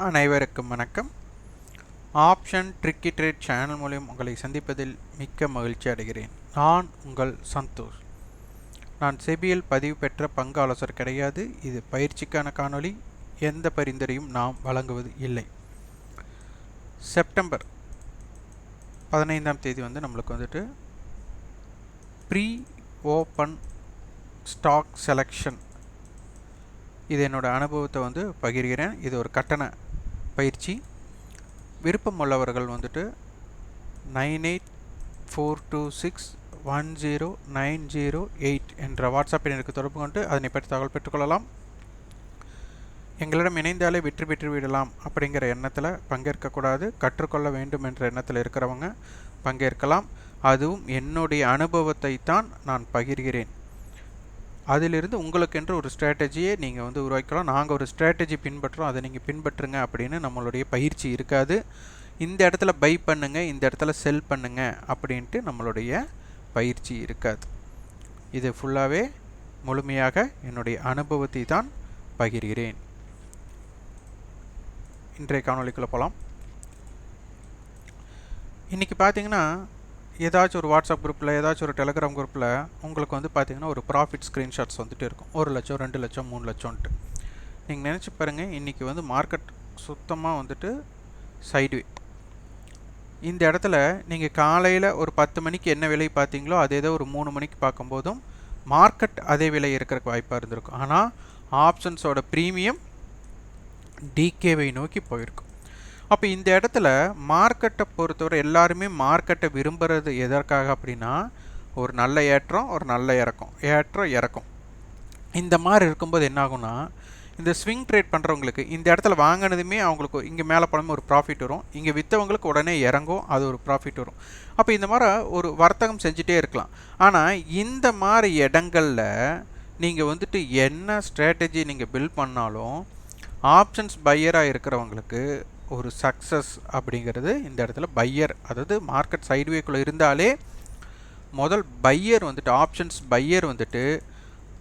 அனைவருக்கும் வணக்கம். Option tricky trade channel மூலம் உங்களை சந்திப்பதில் மிக்க மகிழ்ச்சி அடைகிறேன். நான் உங்கள் சந்தோஷ். நான் செபியில் பதிவு பெற்ற பங்கு ஆலோசகர் கிடையாது. இது பயிற்சிக்கான காணொளி. எந்த பரிந்துரையும் நாம் வழங்குவது இல்லை. செப்டம்பர் 15ஆம் தேதி நம்மளுக்கு வந்துட்டு ப்ரீ ஓப்பன் ஸ்டாக் செலெக்ஷன், இது என்னோட அனுபவத்தை பகிர்கிறேன். இது ஒரு கட்டண பயிற்சி. விருப்பம் உள்ளவர்கள் 9842610908 என்ற வாட்ஸ்அப் எண்ணிற்கு தொடர்பு கொண்டு அதனை பற்றி தகவல் பெற்றுக்கொள்ளலாம். எங்களிடம் இணைந்தாலே வெற்றி பெற்று விடலாம் அப்படிங்கிற எண்ணத்தில் பங்கேற்கக்கூடாது. கற்றுக்கொள்ள வேண்டும் என்ற எண்ணத்தில் இருக்கிறவங்க பங்கேற்கலாம். அதுவும் என்னுடைய அனுபவத்தை தான் நான் பகிர்கிறேன். அதிலிருந்து உங்களுக்கென்று ஒரு ஸ்ட்ராட்டஜியை நீங்கள் உருவாக்கலாம். நாங்கள் ஒரு ஸ்ட்ராட்டஜி பின்பற்றுறோம், அதை நீங்கள் பின்பற்றுங்க அப்படின்னு நம்மளுடைய பயிற்சி இருக்காது. இந்த இடத்துல பை பண்ணுங்க, இந்த இடத்துல செல் பண்ணுங்க அப்படின்ட்டு நம்மளுடைய பயிற்சி இருக்காது. இது ஃபுல்லாகவே முழுமையாக என்னுடைய அனுபவத்தை தான் பகிர்கிறேன். இன்றைய காணொளிக்குள்ளே போகலாம். இன்றைக்கி பார்த்தீங்கன்னா ஏதாச்சும் ஒரு வாட்ஸ்அப் குரூப்பில், ஏதாச்சும் ஒரு டெலிகிராம் குரூப்பில் உங்களுக்கு பார்த்தீங்கன்னா ஒரு ப்ராஃபிட் ஸ்க்ரீன்ஷாட்ஸ் இருக்கும். 1 லட்சம், 2 லட்சம், 3 லட்சம்ன்ட்டு. நீங்கள் நினச்சி பாருங்கள், இன்றைக்கி மார்க்கெட் சுத்தமாக சைட்வே. இந்த இடத்துல நீங்கள் காலையில் ஒரு 10 மணிக்கு என்ன விலை பார்த்தீங்களோ அதே தான் ஒரு 3 மணிக்கு பார்க்கும்போதும் மார்க்கெட் அதே விலை இருக்கிறக்கு வாய்ப்பாக இருந்திருக்கும். ஆனால் ஆப்ஷன்ஸோட ப்ரீமியம் டிகேவை நோக்கி போயிருக்கும். அப்போ இந்த இடத்துல மார்க்கெட்டை பொறுத்தவரை எல்லாருமே மார்க்கெட்டை விரும்புகிறது எதற்காக அப்படின்னா, ஒரு நல்ல ஏற்றம், ஒரு நல்ல இறக்கம், ஏற்றம் இறக்கம். இந்த மாதிரி இருக்கும்போது என்ன ஆகும்னா, இந்த ஸ்விங் ட்ரேட் பண்ணுறவங்களுக்கு இந்த இடத்துல வாங்கினதுமே அவங்களுக்கு இங்கே மேலே போனமே ஒரு ப்ராஃபிட் வரும், இங்கே விற்றவங்களுக்கு உடனே இறங்கும், அது ஒரு ப்ராஃபிட் வரும். அப்போ இந்த மாதிரி ஒரு வர்த்தகம் செஞ்சுட்டே இருக்கலாம். ஆனால் இந்த மாதிரி இடங்களில் நீங்கள் என்ன ஸ்ட்ராட்டஜி நீங்கள் பில்ட் பண்ணாலும் ஆப்ஷன்ஸ் பையராக இருக்கிறவங்களுக்கு ஒரு சக்ஸஸ் அப்படிங்கிறது இந்த இடத்துல பையர், அதாவது மார்க்கெட் சைட்வேக்குள்ளே இருந்தாலே முதல் பையர் ஆப்ஷன்ஸ் பையர்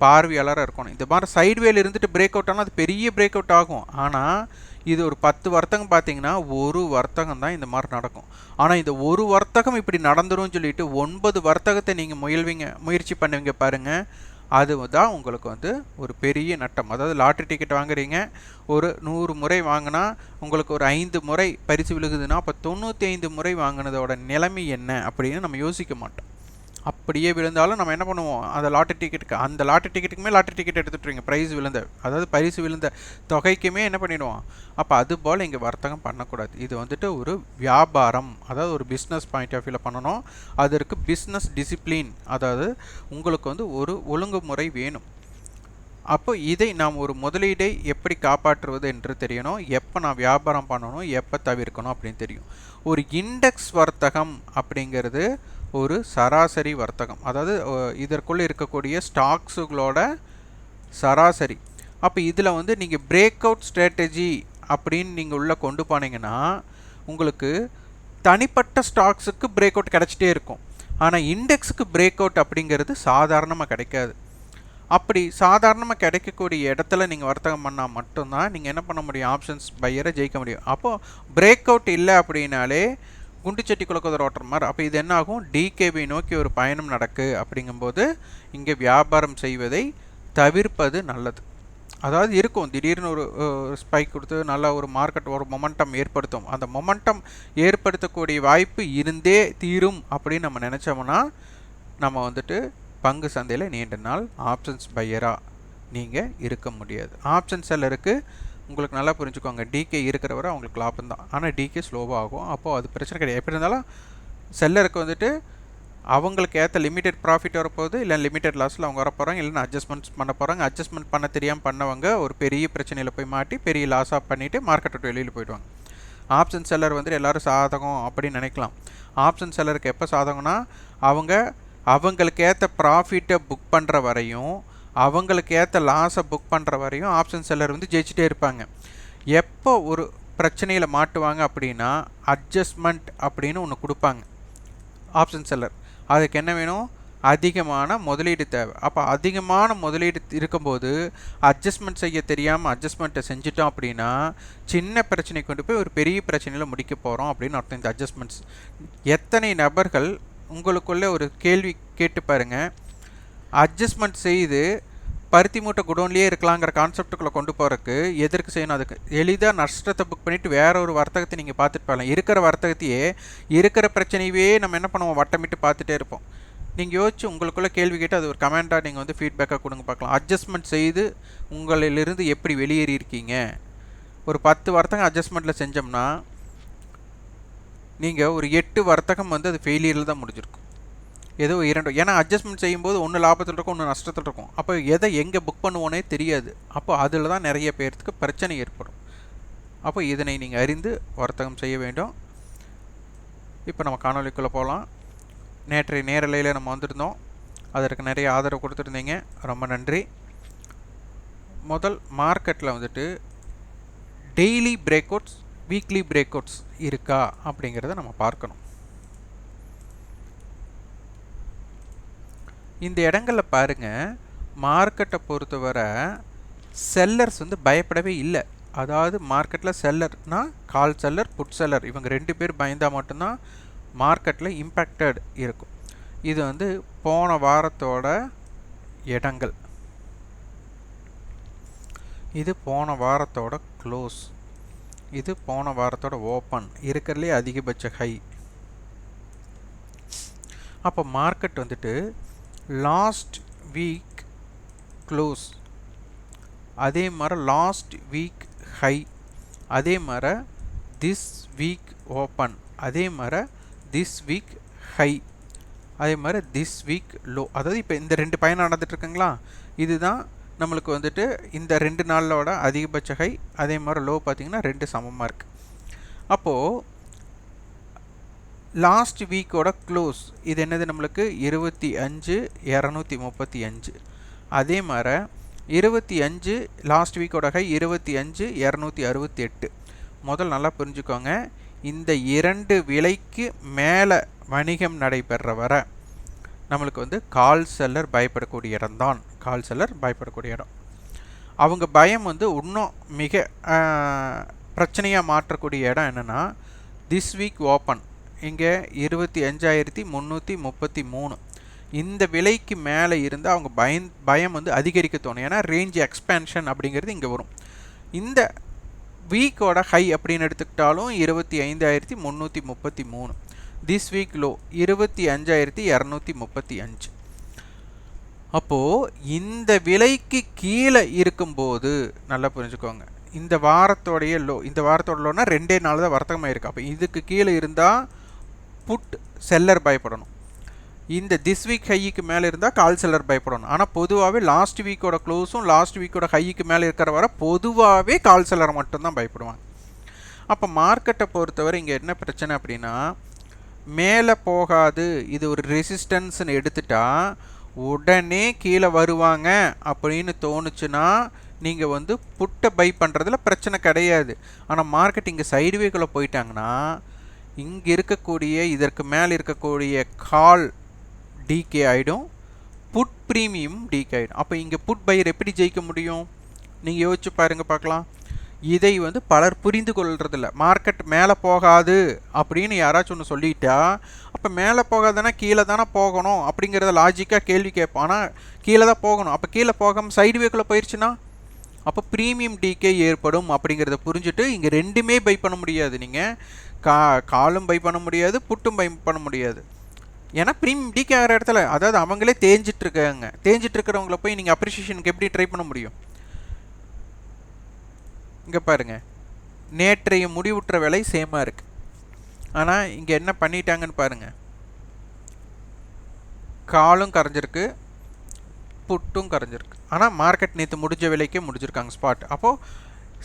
பார்வையாளராக இருக்கணும். இந்த மாதிரி சைட்வேல இருந்துட்டு பிரேக் அவுட் ஆனால் அது பெரிய பிரேக் அவுட் ஆகும். ஆனால் இது ஒரு 10 வர்த்தகம் பார்த்தீங்கன்னா ஒரு வர்த்தகம் தான் இந்த மாதிரி நடக்கும். ஆனால் இந்த ஒரு வர்த்தகம் இப்படி நடந்துரும்னு சொல்லிட்டு 9 வர்த்தகத்தை நீங்கள் முயற்சி பண்ணுவீங்க பாருங்கள். அது தான் உங்களுக்கு ஒரு பெரிய நட்டம். அதாவது லாட்ரி டிக்கெட் வாங்குறீங்க, ஒரு 100 முறை வாங்கினா உங்களுக்கு ஒரு 5 முறை பரிசு விழுகுதுன்னா அப்போ 95 முறை வாங்கினதோட நிலைமை என்ன அப்படின்னு நம்ம யோசிக்க மாட்டோம். அப்படியே விழுந்தாலும் நம்ம என்ன பண்ணுவோம், அந்த லாட்ரி டிக்கெட்டுக்குமே லாட்ரி டிக்கெட் எடுத்துட்டுருங்க, ப்ரைஸ் விழுந்த, அதாவது பரிசு விழுந்த தொகைக்குமே என்ன பண்ணிடுவோம். அப்போ அது போல் இங்கே வர்த்தகம் பண்ணக்கூடாது. இது ஒரு வியாபாரம், அதாவது ஒரு பிஸ்னஸ் பாயிண்ட் ஆஃப் வியூவில் பண்ணணும். அதற்கு பிஸ்னஸ் டிசிப்ளின், அதாவது உங்களுக்கு ஒரு ஒழுங்குமுறை வேணும். அப்போ இதை நாம் ஒரு முதலீடை எப்படி காப்பாற்றுவது என்று தெரியணும். எப்போ நான் வியாபாரம் பண்ணணும், எப்போ தவிர்க்கணும் அப்படின்னு தெரியும். ஒரு இண்டெக்ஸ் வர்த்தகம் அப்படிங்கிறது ஒரு சராசரி வர்த்தகம், அதாவது இதற்குள்ளே இருக்கக்கூடிய ஸ்டாக்ஸுகளோட சராசரி. அப்போ இதில் நீங்கள் பிரேக் அவுட் ஸ்ட்ராட்டஜி அப்படின்னு நீங்கள் உள்ளே கொண்டு போனீங்கன்னா உங்களுக்கு தனிப்பட்ட ஸ்டாக்ஸுக்கு பிரேக் அவுட் கிடச்சிட்டே இருக்கும். ஆனால் இண்டெக்ஸுக்கு பிரேக் அவுட் அப்படிங்கிறது சாதாரணமாக கிடைக்காது. அப்படி சாதாரணமாக கிடைக்கக்கூடிய இடத்துல நீங்கள் வர்த்தகம் பண்ணால் மட்டும்தான் நீங்கள் என்ன பண்ண முடியும், ஆப்ஷன்ஸ் பையரை ஜெயிக்க முடியும். அப்போது பிரேக் அவுட் இல்லை அப்படின்னாலே குண்டு சட்டி குலக்குதிரை ஓட்டுற மாதிரி. அப்போ இது என்ன ஆகும், டிகேபி நோக்கி ஒரு பயணம் நடக்கு. அப்படிங்கும்போது இங்கே வியாபாரம் செய்வதை தவிர்ப்பது நல்லது. அதாவது இருக்கும் திடீர்னு ஒரு ஸ்பைக் கொடுத்து நல்லா ஒரு மார்க்கெட் ஒரு மொமெண்டம் ஏற்படுத்தும். அந்த மொமெண்டம் ஏற்படுத்தக்கூடிய வாய்ப்பு இருந்தே தீரும் அப்படின்னு நம்ம நினச்சோம்னா நம்ம பங்கு சந்தையில் நீண்ட நாள் ஆப்ஷன்ஸ் பையராக நீங்கள் இருக்க முடியாது. ஆப்ஷன் செல்லருக்கு உங்களுக்கு நல்லா புரிஞ்சுக்கோங்க, டிகே இருக்கிற வரை அவங்களுக்கு லாபம் தான். ஆனால் டிகே ஸ்லோவாக ஆகும். அப்போது அது பிரச்சனை கிடையாது. எப்படி இருந்தாலும் செல்லருக்கு அவங்களுக்கு ஏற்ற லிமிடெட் ப்ராஃபிட் வரப்போகுது, இல்லை லிமிடெட் லாஸில் அவங்க வரப்போகிறாங்க, இல்லைன்னா அட்ஜஸ்ட்மெண்ட்ஸ் பண்ண போகிறாங்க. அட்ஜஸ்ட்மெண்ட் பண்ண தெரியாமல் பண்ணவங்க ஒரு பெரிய பிரச்சனையில் போய் மாட்டி பெரிய லாஸாக பண்ணிவிட்டு மார்க்கெட் விட்டு வெளியில் போயிடுவாங்க. ஆப்ஷன் செல்லர் எல்லோரும் சாதகம் அப்படின்னு நினைக்கலாம். ஆப்ஷன் செல்லருக்கு எப்போ சாதகம்னா அவங்களுக்கு ஏற்ற ப்ராஃபிட்டை புக் பண்ணுற வரையும், அவங்களுக்கு ஏற்ற லாஸை புக் பண்ணுற வரையும் ஆப்ஷன் செல்லர் ஜெயிச்சிட்டே இருப்பாங்க. எப்போ ஒரு பிரச்சனையில் மாட்டுவாங்க அப்படின்னா அட்ஜஸ்ட்மெண்ட் அப்படின்னு ஒன்று கொடுப்பாங்க ஆப்ஷன் செல்லர். அதுக்கு என்ன வேணும், அதிகமான முதலீடு தேவை. அப்போ அதிகமான முதலீடு இருக்கும்போது அட்ஜஸ்ட்மெண்ட் செய்ய தெரியாமல் அட்ஜஸ்ட்மெண்ட்டை செஞ்சிட்டோம் அப்படின்னா சின்ன பிரச்சனை கொண்டு போய் ஒரு பெரிய பிரச்சனையில் முடிக்க போகிறோம் அப்படின்னு அர்த்தம். இந்த அட்ஜஸ்ட்மெண்ட்ஸ் எத்தனை நபர்கள் உங்களுக்குள்ளே ஒரு கேள்வி கேட்டு பாருங்கள், அட்ஜஸ்ட்மெண்ட் செய்து பருத்தி மூட்டை குடோன்லேயே இருக்கலாங்கிற கான்செப்டுக்குள்ளே கொண்டு போகிறதுக்கு எதற்கு செய்யணும்? அதுக்கு எளிதாக நஷ்டத்தை புக் பண்ணிவிட்டு வேற ஒரு வர்த்தகத்தை நீங்கள் பார்த்துட்டு போகலாம். இருக்கிற வர்த்தகத்தையே இருக்கிற பிரச்சனையே நம்ம என்ன பண்ணுவோம், வட்டமிட்டு பார்த்துட்டே இருப்போம். நீங்கள் யோசிச்சு உங்களுக்குள்ளே கேள்வி கேட்டு அது ஒரு கமெண்ட்டாக நீங்கள் வந்து ஃபீட்பேக்காக கொடுங்க பார்க்கலாம். அட்ஜஸ்ட்மெண்ட் செய்து உங்களிலிருந்து எப்படி வெளியேறி இருக்கீங்க? ஒரு 10 வர்த்தகம் அட்ஜஸ்ட்மெண்ட்டில் செஞ்சோம்னா நீங்கள் ஒரு 8 வர்த்தகம் வந்து அது ஃபெயிலியரில் தான் முடிஞ்சிருக்கும். ஏதோ 2, ஏன்னா அட்ஜஸ்ட்மெண்ட் செய்யும்போது ஒன்று லாபத்தில் இருக்கும், ஒன்று நஷ்டத்தில் இருக்கும். அப்போ எதை எங்கே புக் பண்ணுவோனே தெரியாது. அப்போ அதில் தான் நிறைய பேர்த்துக்கு பிரச்சனை ஏற்படும். அப்போ இதனை நீங்கள் அறிந்து வர்த்தகம் செய்ய வேண்டும். இப்போ நம்ம காணொலிக்குள்ளே போகலாம். நேற்றைய நேரலையில் நம்ம வந்திருந்தோம், அதற்கு நிறைய ஆதரவு கொடுத்துருந்தீங்க, ரொம்ப நன்றி. முதல் மார்க்கெட்டில் வந்துட்டு daily break outs, weekly break outs இருக்கா அப்படிங்கிறத நம்ம பார்க்கணும். இந்த இடங்களில் பாருங்கள், மார்க்கெட்டை பொறுத்தவரை செல்லர்ஸ் வந்து பயப்படவே இல்லை. அதாவது மார்க்கெட்டில் செல்லர்னால் கால் செல்லர், புட் செல்லர், இவங்க 2 பேர் பயந்தால் மட்டும்தான் மார்க்கெட்டில் இம்பேக்டட் இருக்கும். இது வந்து போன வாரத்தோட இடங்கள், இது போன வாரத்தோட க்ளோஸ், இது போன வாரத்தோட ஓப்பன், இருக்கிறதுலே அதிகபட்ச ஹை. அப்போ மார்க்கெட் வந்துட்டு லாஸ்ட் வீக் க்ளோஸ், அதே மாதிரி லாஸ்ட் வீக் ஹை, அதே மாதிரி திஸ் வீக் ஓப்பன், அதே மாதிரி திஸ் வீக் ஹை, அதே மாதிரி திஸ் வீக் லோ. அதாவது இப்போ இந்த 2 பயணம் நடந்துட்டுருக்குங்களா, இதுதான் நம்மளுக்கு வந்துட்டு இந்த 2 நாளோட அதிகபட்ச ஹை, அதே மாதிரி லோ பார்த்திங்கன்னா 2 சமமாக இருக்குது. அப்போது லாஸ்ட் வீக்கோட க்ளோஸ் இது என்னது, நம்மளுக்கு 25,235. அதே மாதிரி 25 லாஸ்ட் வீக்கோட ஹை 25,268. முதல் நல்லா புரிஞ்சுக்கோங்க, இந்த 2 விலைக்கு மேலே வணிகம் நடைபெற வர நம்மளுக்கு வந்து கால் செல்லர் பயப்படக்கூடிய இடம்தான். கால் செல்லர் பயப்படக்கூடிய இடம். அவங்க பயம் வந்து இன்னும் மிக பிரச்சனையாக மாற்றக்கூடிய இடம் என்னென்னா, திஸ் வீக் ஓப்பன் இங்கே 25,333. இந்த விலைக்கு மேலே இருந்து அவங்க பயம் வந்து அதிகரிக்க தோணும். ஏன்னா ரேஞ்ச் எக்ஸ்பேன்ஷன் அப்படிங்கிறது இங்கே வரும். இந்த வீக்கோட ஹை அப்படின்னு எடுத்துக்கிட்டாலும் 25,333. This week low 25,235. அப்போது இந்த விலைக்கு கீழே இருக்கும்போது நல்லா புரிஞ்சுக்கோங்க, இந்த வாரத்தோடைய லோ, இந்த வாரத்தோட லோனா 2 நாள் தான் வர்த்தகமாக இருக்குது. அப்போ இதுக்கு கீழே இருந்தால் புட் செல்லர் பயப்படணும். இந்த திஸ் வீக் ஹைக்கு மேலே இருந்தால் கால் செல்லர் பயப்படணும். ஆனால் பொதுவாகவே லாஸ்ட் வீக்கோட க்ளோஸும் லாஸ்ட் வீக்கோட ஹைக்கு மேலே இருக்கிற வர பொதுவாகவே கால் செல்லர் மட்டும்தான் பயப்படுவாங்க. அப்போ மார்க்கெட்டை பொறுத்தவரை இங்கே என்ன பிரச்சனை அப்படின்னா, மேலே போகாது, இது ஒரு ரெசிஸ்டன்ஸ்னு எடுத்துட்டா உடனே கீழே வருவாங்க அப்படின்னு தோணுச்சுன்னா நீங்கள் வந்து புட்டை பை பண்ணுறதுல பிரச்சனை கிடையாது. ஆனால் மார்க்கெட் இங்கே சைடுவேக்குள்ளே போயிட்டாங்கன்னா இங்கே இருக்கக்கூடிய இதற்கு மேலே இருக்கக்கூடிய கால் டிகே ஆகிடும், புட் ப்ரீமியம் டிகே ஆகிடும். அப்போ இங்கே புட் பையர் எப்படி ஜெயிக்க முடியும்? நீங்கள் யோசிச்சு பாருங்கள் பார்க்கலாம். இதை வந்து பலர் புரிந்து கொள்றதில்ல. மார்க்கெட் மேலே போகாது அப்படின்னு யாராச்சும் ஒன்று சொல்லிட்டா, அப்போ மேலே போகாதுன்னா கீழே தானே போகணும் அப்படிங்கிறத லாஜிக்காக கேள்வி கேட்போம். ஆனால் கீழே தான் போகணும். அப்போ கீழே போகாமல் சைடுவேக்குள்ளே போயிடுச்சுன்னா அப்போ ப்ரீமியம் டிகே ஏற்படும் அப்படிங்கிறத புரிஞ்சுட்டு இங்கே 2மே பை பண்ண முடியாது. நீங்கள் காலும் பை பண்ண முடியாது, புட்டும் பை பண்ண முடியாது. ஏன்னா ப்ரீமியம் டிகே ஆகிற இடத்துல, அதாவது அவங்களே தேஞ்சிட்ருக்காங்க, தேஞ்சிட்ருக்கிறவங்கள போய் நீங்கள் அப்ரிசியேஷனுக்கு எப்படி ட்ரை பண்ண முடியும்? இங்கே பாருங்கள், நேற்றைய முடிவுற்ற விலை சேமாக இருக்குது. ஆனால் இங்கே என்ன பண்ணிட்டாங்கன்னு பாருங்கள், காலும் கரைஞ்சிருக்கு, புட்டும் கரைஞ்சிருக்கு. ஆனால் மார்க்கெட் நேற்று முடிஞ்ச விலைக்கே முடிஞ்சிருக்காங்க ஸ்பாட். அப்போது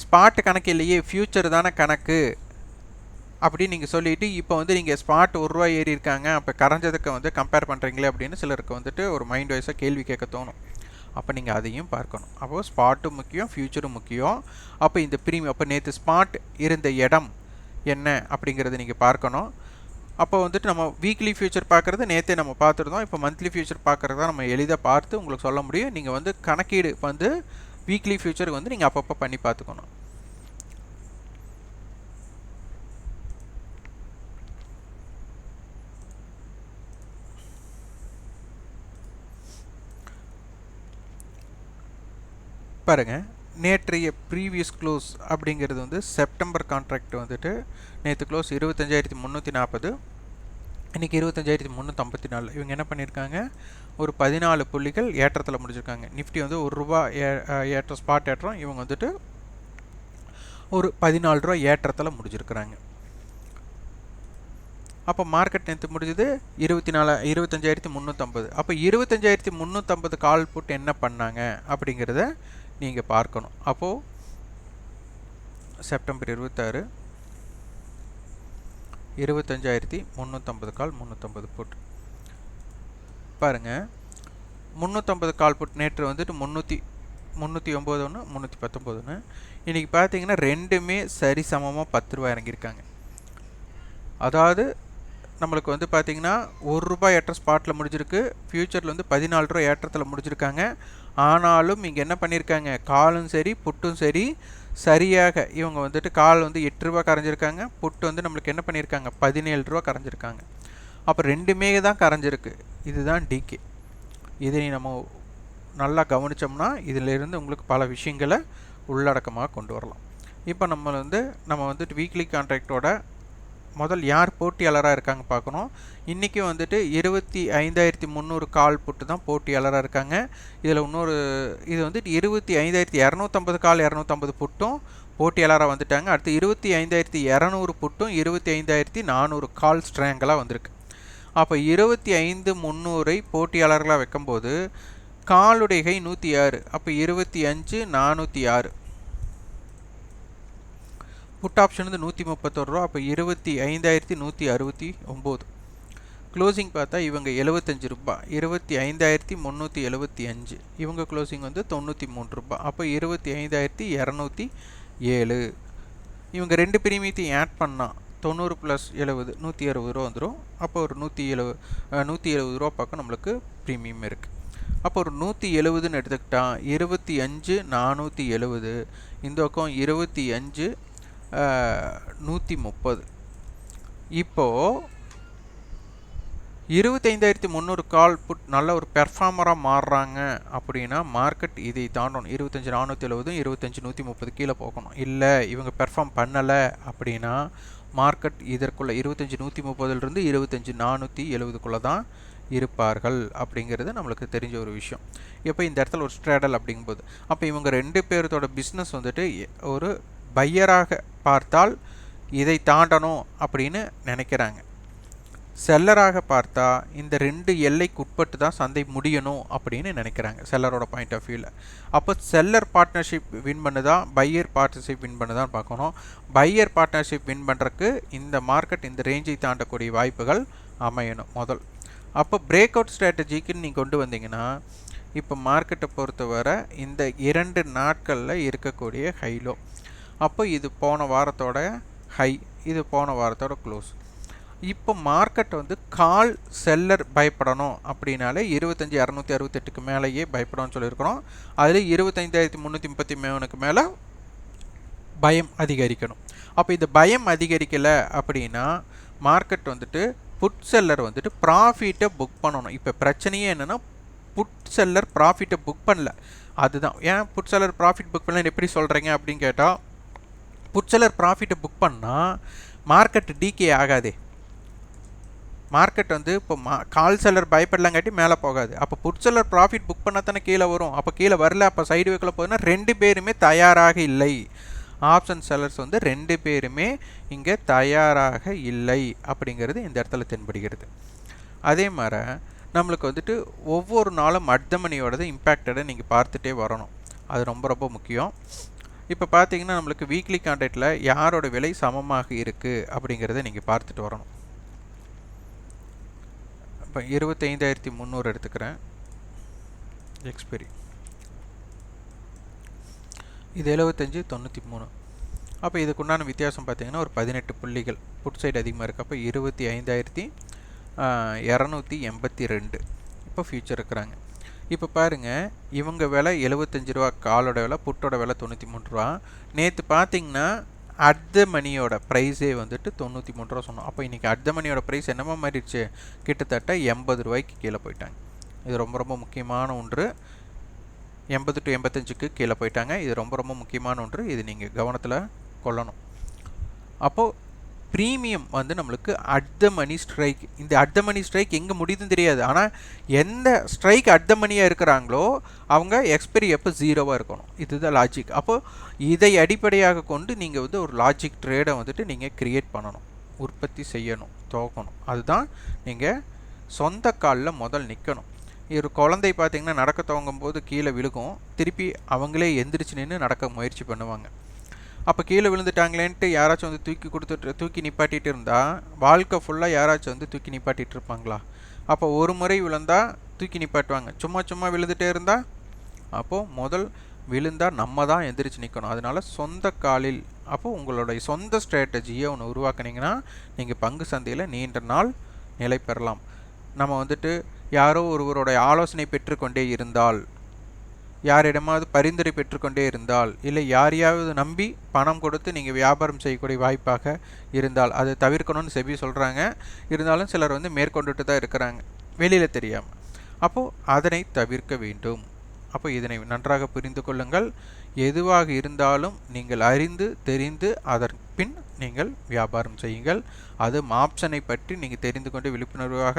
ஸ்பாட் கணக்கு இல்லையே, ஃப்யூச்சர் தானே கணக்கு அப்படின்னு நீங்கள் சொல்லிவிட்டு இப்போ வந்து நீங்கள் ஸ்பாட் ₹1 ஏறி இருக்காங்க, அப்போ கரைஞ்சதுக்கு வந்து கம்பேர் பண்ணுறீங்களே அப்படின்னு சிலருக்கு வந்துட்டு ஒரு மைண்ட் வைஸாக கேள்வி கேட்க தோணும். அப்போ நீங்கள் அதையும் பார்க்கணும். அப்போது ஸ்பாட்டும் முக்கியம், ஃப்யூச்சரும் முக்கியம். அப்போ இந்த ப்ரீமியம், அப்போ நேற்று ஸ்பாட் இருந்த இடம் என்ன அப்படிங்கிறத நீங்கள் பார்க்கணும். அப்போ வந்துட்டு நம்ம வீக்லி ஃபியூச்சர் பார்க்குறது நேற்றே நம்ம பார்த்துருந்தோம். இப்போ மந்த்லி ஃபியூச்சர் பார்க்குறது தான் நம்ம எளிதாக பார்த்து உங்களுக்கு சொல்ல முடியும். நீங்கள் வந்து கணக்கீடு வந்து வீக்லி ஃபியூச்சருக்கு வந்து நீங்கள் அப்பப்போ பண்ணி பார்த்துக்கணும். பாருங்கள், நேற்றைய ப்ரீவியஸ் க்ளோஸ் அப்படிங்கிறது வந்து செப்டம்பர் கான்ட்ராக்ட் வந்துட்டு நேற்று க்ளோஸ் 25,340, இன்றைக்கி 25,354. இவங்க என்ன பண்ணியிருக்காங்க, ஒரு 14 புள்ளிகள் ஏற்றத்தில் முடிச்சிருக்காங்க. நிஃப்டி வந்து ₹1 ஏற்றம், ஸ்பாட் ஏற்றம். இவங்க வந்துட்டு ஒரு ₹14 ஏற்றத்தில் முடிச்சிருக்கிறாங்க. அப்போ மார்க்கெட் நேற்று முடிஞ்சது 25,350. அப்போ 25,350 கால் புட் என்ன பண்ணாங்க அப்படிங்கிறத நீங்கள் பார்க்கணும். அப்போது செப்டம்பர் 26, 25,350 கால் 350 புட். பாருங்கள், 350 கால் புட் நேற்று வந்துட்டு 309 ஒன்று, 319 ஒன்று. இன்றைக்கி பார்த்தீங்கன்னா ரெண்டுமே சரி சமமாக ₹10 இறங்கியிருக்காங்க. அதாவது நம்மளுக்கு வந்து பார்த்திங்கன்னா ₹1 ஏற்ற ஸ்பாட்டில் முடிஞ்சிருக்கு, ஃப்யூச்சரில் வந்து ₹14 ஏற்றத்தில் முடிஞ்சிருக்காங்க. ஆனாலும் இங்கே என்ன பண்ணியிருக்காங்க, காலும் சரி புட்டும் சரி சரியாக இவங்க வந்துட்டு கால் வந்து ₹8 கரைஞ்சிருக்காங்க, புட்டு வந்து நம்மளுக்கு என்ன பண்ணியிருக்காங்க ₹17 கரைஞ்சிருக்காங்க. அப்போ ரெண்டுமே தான் கரைஞ்சிருக்கு. இதுதான் டிகே. இதை நம்ம நல்லா கவனித்தோம்னா இதிலிருந்து உங்களுக்கு பல விஷயங்களை உள்ளடக்கமாக கொண்டு வரலாம். இப்போ நம்ம வந்துட்டு வீக்லி கான்ட்ராக்டோட முதல் யார் போட்டியாளராக இருக்காங்க பார்க்கணும். இன்றைக்கி வந்துட்டு 25,300 கால் புட்டு தான் போட்டியாளராக இருக்காங்க. இதில் இது வந்துட்டு 25,250 கால் 250 புட்டும் போட்டியாளராக வந்துட்டாங்க. அடுத்து 25,200 புட்டும் 25,400 கால் ஸ்ட்ராங்கலாக வந்திருக்கு. அப்போ 25,300 போட்டியாளர்களாக வைக்கும்போது காலுடைய கை 106, அப்போ 25,406. புட் ஆப்ஷன் வந்து ₹131. அப்போ 25,169. க்ளோசிங் பார்த்தா இவங்க ₹75, 25,375. இவங்க க்ளோசிங் வந்து ₹93. அப்போ 25,207. இவங்க ரெண்டு பிரீமியத்தையும் ஆட் பண்ணால் 90 + 70 ₹160 வந்துடும். அப்போ ஒரு ₹170 பக்கம் நம்மளுக்கு ப்ரீமியம் இருக்குது. அப்போ ஒரு 170ன்னு எடுத்துக்கிட்டால் 25,470. இந்த பக்கம் 25,130. இப்போது 25,300 கால் புட் நல்ல ஒரு பெர்ஃபார்மராக மாறுறாங்க அப்படின்னா மார்க்கெட் இதை தாண்டணும். 25,470, 25,130 கீழே போகணும். இல்லை இவங்க பெர்ஃபார்ம் பண்ணலை அப்படின்னா மார்க்கெட் இதற்குள்ளே 25,130லிருந்து 25,470க்குள்ளே தான் இருப்பார்கள் அப்படிங்கிறது நம்மளுக்கு தெரிஞ்ச ஒரு விஷயம். இப்போ இந்த இடத்துல ஒரு ஸ்ட்ராடல் அப்படிங்கும்போது அப்போ இவங்க ரெண்டு பேர்த்தோட பிஸ்னஸ் வந்துட்டு ஒரு பையராக பார்த்தால் இதை தாண்டணும் அப்படின்னு நினைக்கிறாங்க. செல்லராக பார்த்தா இந்த ரெண்டு எல்லைக்கு உட்பட்டு தான் சந்தை முடியணும் அப்படின்னு நினைக்கிறாங்க செல்லரோட பாயிண்ட் ஆஃப் வியூவில். அப்போ செல்லர் பார்ட்னர்ஷிப் வின் பண்ணுதா, பையர் பார்ட்னர்ஷிப் வின் பண்ணுதான்னு பார்க்கணும். பையர் பார்ட்னர்ஷிப் வின் பண்ணுறதுக்கு இந்த மார்க்கெட் இந்த ரேஞ்சை தாண்டக்கூடிய வாய்ப்புகள் அமையணும் முதல். அப்போ பிரேக் அவுட் ஸ்ட்ராட்டஜிக்குன்னு நீங்கள் கொண்டு வந்தீங்கன்னா இப்போ மார்க்கெட்டை பொறுத்தவரை இந்த 2 நாட்களில் இருக்கக்கூடிய ஹைலோ. அப்போ இது போன வாரத்தோட ஹை, இது போன வாரத்தோட க்ளோஸ். இப்போ மார்க்கெட் வந்து கால் செல்லர் பயப்படணும் அப்படின்னாலே 25,668க்கு மேலேயே பயப்படணும்னு சொல்லியிருக்கிறோம். அதில் 25,333க்கு மேலே பயம் அதிகரிக்கணும். அப்போ இந்த பயம் அதிகரிக்கலை அப்படின்னா மார்க்கெட் வந்துட்டு புட் செல்லர் வந்துட்டு ப்ராஃபிட்டை புக் பண்ணணும். இப்போ பிரச்சனையே என்னென்னா புட் செல்லர் ப்ராஃபிட்டை புக் பண்ணல. அதுதான் ஏன் புட் செல்லர் ப்ராஃபிட் புக் பண்ணலன்னு எப்படி சொல்கிறீங்க அப்படின்னு கேட்டால், புட் செல்லர் ப்ராஃபிட்டை புக் பண்ணால் மார்க்கெட் டிகே ஆகாதே. மார்க்கெட் வந்து இப்போ கால் செல்லர் பயப்படலாங்காட்டி மேலே போகாது. அப்போ புட் செல்லர் ப்ராஃபிட் புக் பண்ணால் தானே கீழே வரும். அப்போ கீழே வரல, அப்போ சைடு வேக்கில் போகுதுன்னா ரெண்டு பேருமே தயாராக இல்லை. ஆப்ஷன் செல்லர்ஸ் வந்து ரெண்டு பேருமே இங்கே தயாராக இல்லை அப்படிங்கிறது இந்த இடத்துல தென்படுகிறது. அதே மாதிரி நம்மளுக்கு வந்துட்டு ஒவ்வொரு நாளும் அட்தமணியோடது இம்பேக்டடை நீங்கள் பார்த்துட்டே வரணும். அது ரொம்ப ரொம்ப முக்கியம். இப்போ பார்த்தீங்கன்னா நம்மளுக்கு வீக்லி கான்ட்ராக்டில் யாரோட விலை சமமாக இருக்குது அப்படிங்கிறத நீங்கள் பார்த்துட்டு வரணும். இப்போ 25,300 எடுத்துக்கிறேன் எக்ஸ்பெரி. இது 75,93. அப்போ இதுக்குண்டான வித்தியாசம் பார்த்தீங்கன்னா ஒரு 18 புள்ளிகள். புட் சைடு அதிகமாக இருக்குது. அப்போ 25,282 இப்போ ஃபியூச்சர் இருக்கிறாங்க. இப்போ பாருங்கள், இவங்க விலை 75 ரூபா, காலோட விலை, புட்டோட விலை 93 ரூபா. நேற்று பார்த்தீங்கன்னா அட் த மணியோட ப்ரைஸே வந்துட்டு 93 ரூபா சொன்னோம். அப்போ இன்றைக்கி அட் த மணியோட ப்ரைஸ் என்னமா மாறிடுச்சு, கிட்டத்தட்ட 80 ரூபாய்க்கு கீழே போயிட்டாங்க. இது ரொம்ப ரொம்ப முக்கியமான ஒன்று. 80 to 85க்கு கீழே போயிட்டாங்க. இது ரொம்ப ரொம்ப முக்கியமான ஒன்று. இது நீங்கள் கவனத்தில் கொள்ளணும். அப்போது ப்ரீமியம் வந்து நம்மளுக்கு அட் த மணி ஸ்ட்ரைக். இந்த அட் த மணி ஸ்ட்ரைக் எங்கே முடியுதுன்னு தெரியாது. ஆனால் எந்த ஸ்ட்ரைக் அட் த மணியாக இருக்கிறாங்களோ அவங்க எக்ஸ்பைரி எப்போ 0வாக இருக்கணும். இதுதான் லாஜிக். அப்போது இதை அடிப்படையாக கொண்டு நீங்கள் வந்து ஒரு லாஜிக் ட்ரேடை வந்துட்டு நீங்கள் க்ரியேட் பண்ணணும், உற்பத்தி செய்யணும், துவக்கணும். அதுதான் நீங்கள் சொந்த காலில் முதல் நிற்கணும். ஒரு குழந்தை பார்த்திங்கன்னா நடக்க துவங்கும் போது கீழே விழுகும், திருப்பி அவங்களே எந்திரிச்சு நின்று நடக்க முயற்சி பண்ணுவாங்க. அப்போ கீழே விழுந்துட்டாங்களேன்ட்டு யாராச்சும் வந்து தூக்கி நிப்பாட்டிகிட்டு இருந்தால் வாழ்க்கை ஃபுல்லாக யாராச்சும் வந்து தூக்கி நிப்பாட்டிகிட்டு இருப்பாங்களா? அப்போ ஒரு முறை விழுந்தால் தூக்கி நிப்பாட்டுவாங்க. சும்மா விழுந்துகிட்டே இருந்தால் அப்போது முதல் விழுந்தால் நம்ம தான் எந்திரிச்சு நிற்கணும். அதனால் சொந்த காலில் அப்போது உங்களுடைய சொந்த ஸ்ட்ராட்டஜியை ஒன்று உருவாக்குனீங்கன்னா நீங்கள் பங்கு சந்தையில் நீண்ட நாள் நிலை பெறலாம். நம்ம வந்துட்டு யாரோ ஒருவருடைய ஆலோசனை பெற்றுக்கொண்டே இருந்தால், யாரிடமாவது பரிந்துரை பெற்றுக்கொண்டே இருந்தால், இல்லை யாரையாவது நம்பி பணம் கொடுத்து நீங்கள் வியாபாரம் செய்யக்கூடிய வாய்ப்பாக இருந்தால் அதை தவிர்க்கணும்னு செபி சொல்கிறாங்க. இருந்தாலும் சிலர் வந்து மேற்கொண்டுட்டு தான் இருக்கிறாங்க வெளியில் தெரியாமல். அப்போது அதனை தவிர்க்க வேண்டும். அப்போ இதனை நன்றாக புரிந்து கொள்ளுங்கள். எதுவாக இருந்தாலும் நீங்கள் அறிந்து தெரிந்து அதன் பின் நீங்கள் வியாபாரம் செய்யுங்கள். அது ஆப்ஷனை பற்றி நீங்கள் தெரிந்து கொண்டு விழிப்புணர்வாக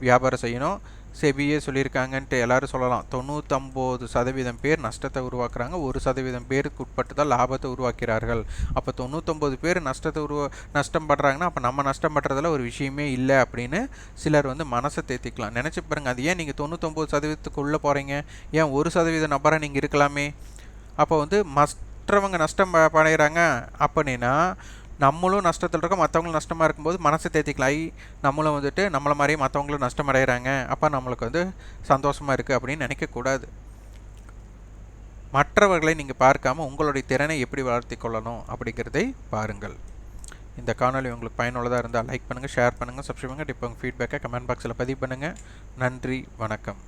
வியாபாரம் செய்யணும். செபியே சொல்லியிருக்காங்கன்ட்டு எல்லோரும் சொல்லலாம். 99% பேர் நஷ்டத்தை உருவாக்குறாங்க, 1% பேருக்கு உட்பட்டு தான் லாபத்தை உருவாக்கிறார்கள். அப்போ 99 பேர் நஷ்டம் படுறாங்கன்னா அப்போ நம்ம நஷ்டம் படுறதுல ஒரு விஷயமே இல்லை அப்படின்னு சிலர் வந்து மனசை தேத்திக்கலாம். நினச்சி பாருங்கள், அது ஏன் நீங்கள் 99% உள்ளே போகிறீங்க? ஏன் 1% நபராக நீங்கள் இருக்கலாமே? அப்போ வந்து மற்றவங்க நஷ்டம் அடைகிறாங்க அப்படின்னா நம்மளும் நஷ்டத்தில் இருக்கோம், மற்றவங்களும் நஷ்டமாக இருக்கும்போது மனசை தேத்திக்கலாம். நம்மளும் வந்துட்டு நம்மளை மாதிரியே மற்றவங்களும் நஷ்டம் அடைகிறாங்க, அப்போ நம்மளுக்கு வந்து சந்தோஷமாக இருக்குது அப்படின்னு நினைக்கக்கூடாது. மற்றவர்களை நீங்கள் பார்க்காம உங்களுடைய திறனை எப்படி வளர்த்தி கொள்ளணும் அப்படிங்கிறதை பாருங்கள். இந்த காணொலி உங்களுக்கு பயனுள்ளதாக இருந்தால் லைக் பண்ணுங்கள், ஷேர் பண்ணுங்கள், சப்ஸ்கிரைப் பண்ணுங்கள். இப்போ உங்கள் ஃபீட்பேக்கை கமெண்ட் பாக்ஸில் பதிவு பண்ணுங்கள். நன்றி, வணக்கம்.